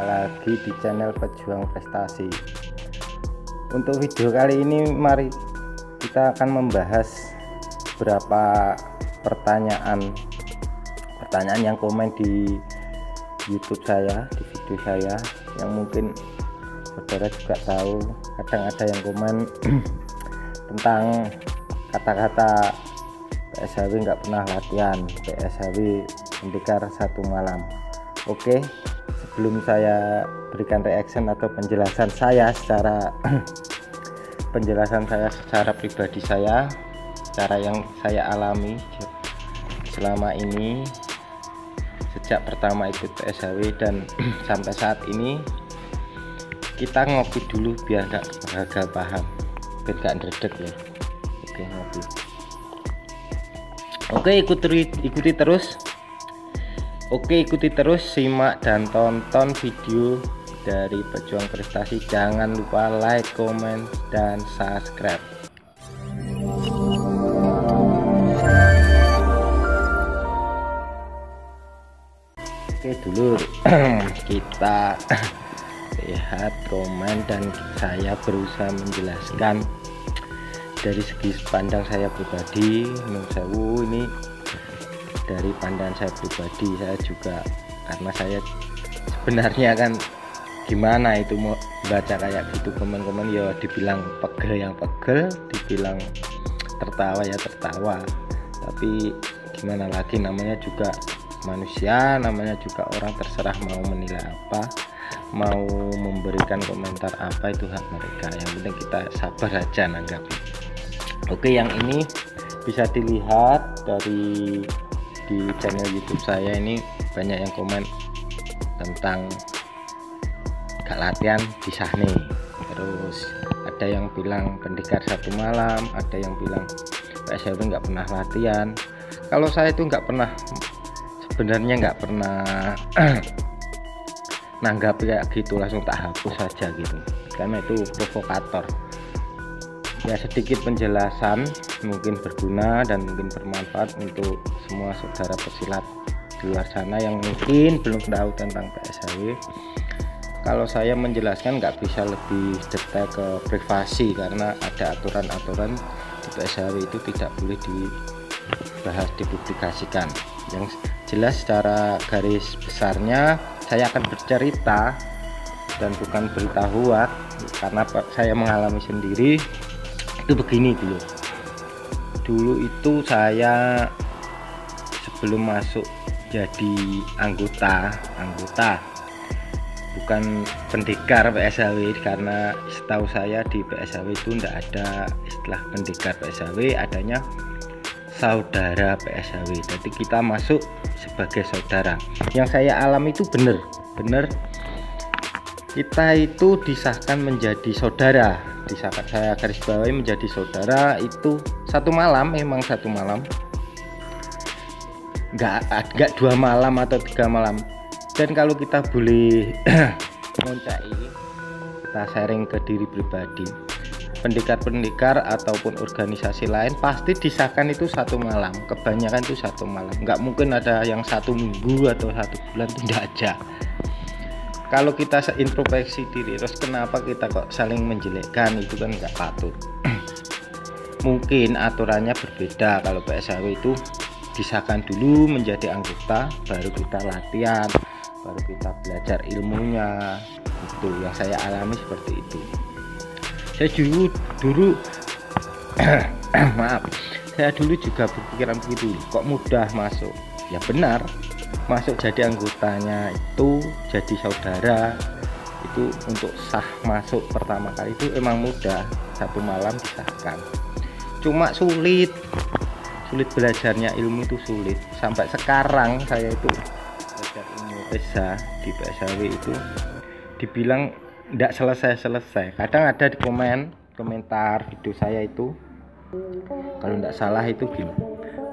lagi di channel Pejuang Prestasi. Untuk video kali ini mari kita akan membahas beberapa pertanyaan yang komen di YouTube saya, di video saya, yang mungkin saudara juga tahu. Kadang ada yang komen tentang kata-kata PSHW nggak pernah latihan, PSHW pendekar satu malam. Oke, sebelum saya berikan reaction atau penjelasan saya secara pribadi saya, cara yang saya alami selama ini sejak pertama ikut PSHW dan sampai saat ini, kita ngopi dulu biar nggak gagal paham, biar nggak ndredeg ya. Oke, ngopi. Oke, ikuti terus. Ikuti terus, simak dan tonton video dari Pejuang Prestasi. Jangan lupa like, comment, dan subscribe. Oke dulur, kita lihat komen dan saya berusaha menjelaskan dari segi pandang saya pribadi. Menurut saya ini dari pandangan saya pribadi, saya juga karena saya sebenarnya kan gimana itu mau baca kayak gitu komen-komen, ya dibilang pegel dibilang tertawa ya tertawa, tapi gimana lagi, namanya juga manusia, namanya juga orang, terserah mau menilai apa, mau memberikan komentar apa, itu hak mereka. Yang penting kita sabar aja nanggapi. Oke, yang ini bisa dilihat di channel YouTube saya ini, banyak yang komen tentang gak latihan disah nih. Terus ada yang bilang pendekar satu malam, ada yang bilang PSHW nggak pernah latihan. Kalau saya itu sebenarnya nggak pernah nanggapi kayak gitu, langsung tak hapus saja gitu, karena itu provokator. Ya, sedikit penjelasan mungkin berguna dan mungkin bermanfaat untuk semua saudara pesilat di luar sana yang mungkin belum tahu tentang PSHW. Kalau saya menjelaskan nggak bisa lebih detail ke privasi, karena ada aturan-aturan di PSHW itu tidak boleh dibahas, dipublikasikan. Yang jelas secara garis besarnya saya akan bercerita dan bukan berita hoak, karena saya mengalami sendiri. Itu begini dulu itu saya sebelum masuk jadi anggota bukan pendekar PSHW, karena setahu saya di PSHW itu tidak ada istilah pendekar PSHW, adanya saudara PSHW. Jadi kita masuk sebagai saudara. Yang saya alami itu benar kita itu disahkan menjadi saudara, disahkan, saya garis bawahi menjadi saudara itu satu malam, memang satu malam, nggak 2 malam atau 3 malam. Dan kalau kita boleh ngoncai, kita sharing ke diri pribadi, pendekar ataupun organisasi lain pasti disahkan itu satu malam, kebanyakan itu satu malam, nggak mungkin ada yang 1 minggu atau 1 bulan, tidak aja. Kalau kita introspeksi diri, terus kenapa kita kok saling menjelekkan, itu kan nggak patut. Mungkin aturannya berbeda. Kalau PSHW itu disahkan dulu menjadi anggota, baru kita latihan, baru kita belajar ilmunya. Itu yang saya alami seperti itu. Saya dulu maaf, saya dulu juga berpikiran begitu, kok mudah masuk. Ya benar, masuk jadi anggotanya itu, jadi saudara itu, untuk sah masuk pertama kali itu emang mudah, 1 malam disahkan. Cuma sulit belajarnya, ilmu itu sulit. Sampai sekarang saya itu belajar ilmu PESA di PSHW itu dibilang tidak selesai. Kadang ada di komentar video saya itu, kalau tidak salah itu gini,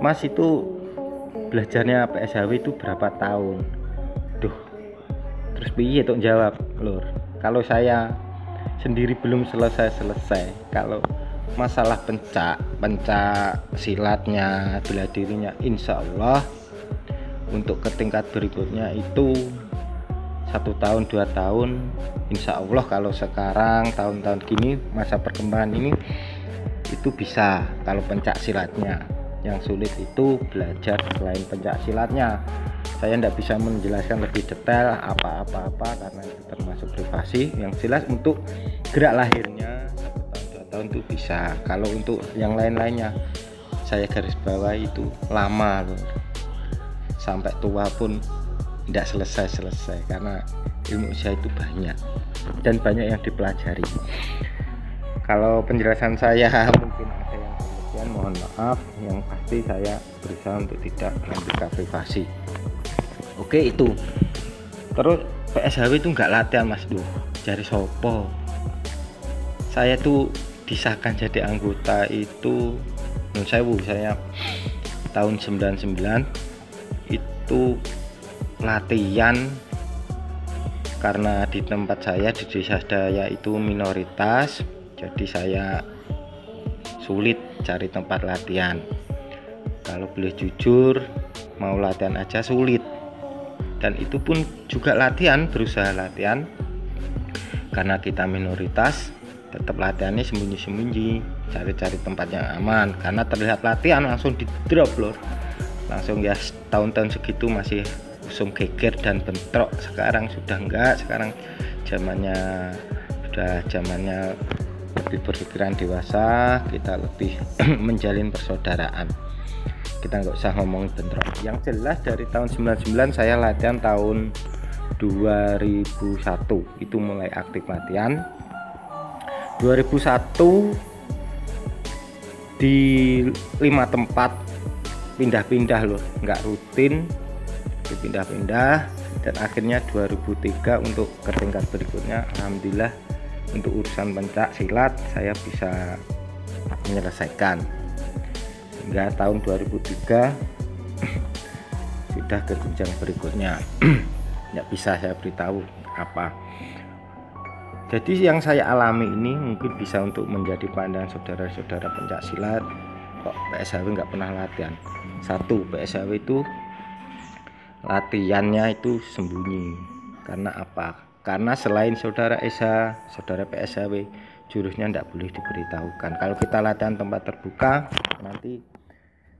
Mas itu belajarnya PSHW itu berapa tahun? Terus piye tuh jawab, lur, kalau saya sendiri belum selesai. Kalau masalah pencak silatnya, bela dirinya, insya Allah untuk ke tingkat berikutnya itu 1 tahun 2 tahun, insya Allah kalau sekarang tahun-tahun gini masa perkembangan ini itu bisa. Kalau pencak silatnya yang sulit itu belajar selain pencak silatnya. Saya tidak bisa menjelaskan lebih detail apa-apa karena itu termasuk privasi. Yang jelas untuk gerak lahirnya 1 tahun 2 tahun itu bisa. Kalau untuk yang lain-lainnya saya garis bawah itu lama loh, sampai tua pun tidak selesai karena ilmu usaha itu banyak dan banyak yang dipelajari. Kalau penjelasan saya mungkin ada yang berlebihan, mohon maaf. Yang pasti saya berusaha untuk tidak membuka privasi. Oke, itu. Terus PSHW itu nggak latihan Mas, jari sopo. Saya tuh disahkan jadi anggota itu saya tahun 99 itu latihan karena di tempat saya di desa saya itu minoritas, jadi saya sulit cari tempat latihan. Kalau boleh jujur, mau latihan aja sulit, dan itu pun juga berusaha latihan karena kita minoritas, tetap latihannya sembunyi-sembunyi, cari-cari tempat yang aman karena terlihat latihan langsung di drop lor, langsung ya. Tahun-tahun segitu masih usum geger dan bentrok. Sekarang sudah enggak, sekarang zamannya lebih berpikiran dewasa, kita lebih menjalin persaudaraan, kita nggak usah ngomong bentrok. Yang jelas dari tahun 99 saya latihan, tahun 2001 itu mulai aktif latihan. 2001 di 5 tempat pindah-pindah loh, nggak rutin, dipindah-pindah, dan akhirnya 2003 untuk ke tingkat berikutnya. Alhamdulillah untuk urusan pencak silat saya bisa menyelesaikan hingga tahun 2003 sudah ke jenjang berikutnya. Nggak bisa saya beritahu apa. Jadi yang saya alami ini mungkin bisa untuk menjadi pandangan saudara-saudara pencak silat. Kok PSHW nggak pernah latihan? Satu, PSHW itu latihannya itu sembunyi. Karena apa? Karena selain saudara SH, saudara PSHW, jurusnya tidak boleh diberitahukan. Kalau kita latihan tempat terbuka, nanti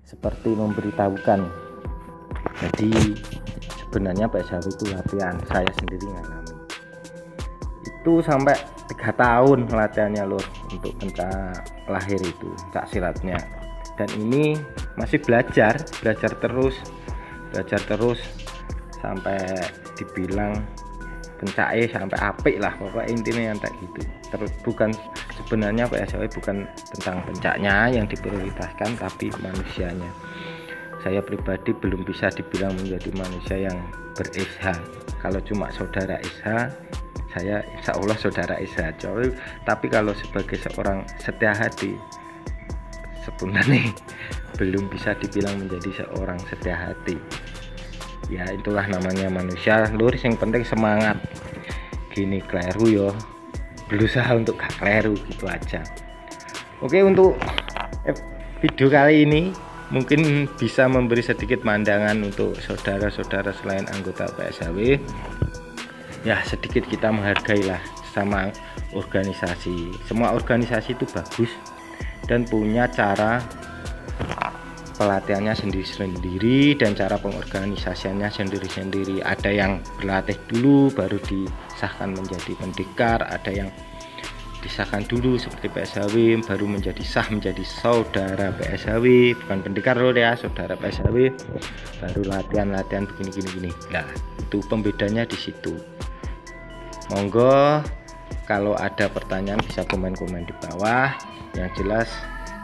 seperti memberitahukan. Jadi sebenarnya PSHW itu latihan, saya sendiri ngalami. Itu sampai 3 tahun latihannya lur, untuk pencak lahir itu, pencak silatnya. Dan ini masih belajar terus sampai dibilang pencake sampai apik lah, pokoknya intinya yang kayak gitu. Terus bukan sebenarnya PSHW bukan tentang pencaknya yang diprioritaskan, tapi manusianya. Saya pribadi belum bisa dibilang menjadi manusia yang ber-SH. Kalau cuma saudara SH, saya insya Allah saudara SH. Tapi kalau sebagai seorang setia hati, sebenarnya belum bisa dibilang menjadi seorang setia hati. Ya itulah namanya manusia lur, yang penting semangat. Gini kleru yo, berusaha untuk gak kleru, gitu aja. Oke, untuk video kali ini mungkin bisa memberi sedikit pandangan untuk saudara-saudara selain anggota PSHW. Ya sedikit kita menghargailah sama organisasi. Semua organisasi itu bagus dan punya cara pelatihannya sendiri-sendiri dan cara pengorganisasiannya sendiri-sendiri. Ada yang berlatih dulu baru disahkan menjadi pendekar, ada yang disahkan dulu seperti PSHW baru menjadi sah menjadi saudara PSHW, bukan pendekar loh ya, saudara PSHW baru latihan begini. Nah itu pembedanya di situ. Monggo kalau ada pertanyaan bisa komen-komen di bawah. Yang jelas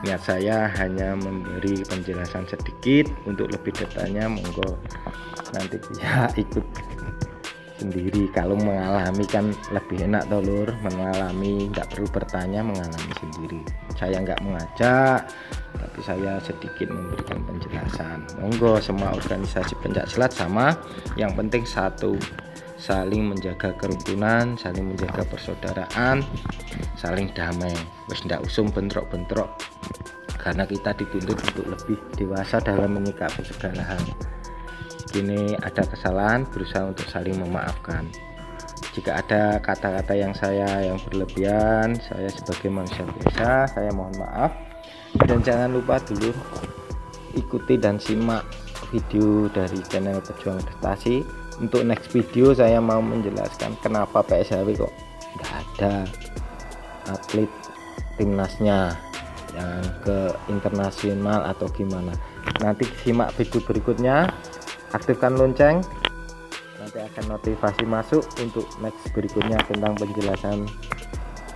niat saya hanya memberi penjelasan sedikit, untuk lebih detailnya monggo nanti bisa ikut sendiri. Kalau mengalami kan lebih enak toh lur, mengalami nggak perlu bertanya, mengalami sendiri. Saya nggak mengajak, tapi saya sedikit memberikan penjelasan. Monggo semua organisasi pencak silat sama, yang penting satu, saling menjaga kerukunan, saling menjaga persaudaraan, saling damai. Wis ndak usum bentrok-bentrok, karena kita dituntut untuk lebih dewasa dalam menyikapi segala hal. Kini ada kesalahan, berusaha untuk saling memaafkan. jika ada kata-kata yang berlebihan, saya sebagai manusia biasa, saya mohon maaf. Dan jangan lupa dulu ikuti dan simak video dari channel Pejuang Prestasi. Untuk next video saya mau menjelaskan kenapa PSHW kok nggak ada atlet timnasnya yang ke internasional atau gimana. Nanti simak video berikutnya, aktifkan lonceng, nanti akan notifikasi masuk untuk next berikutnya tentang penjelasan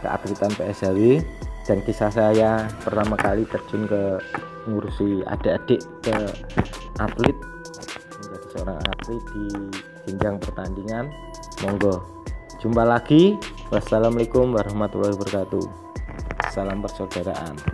keatletan PSHW dan kisah saya pertama kali terjun ke ngurusi adik-adik ke atlet, menjadi seorang atlet di jenjang pertandingan. Monggo jumpa lagi. Wassalamualaikum warahmatullahi wabarakatuh. Salam persaudaraan.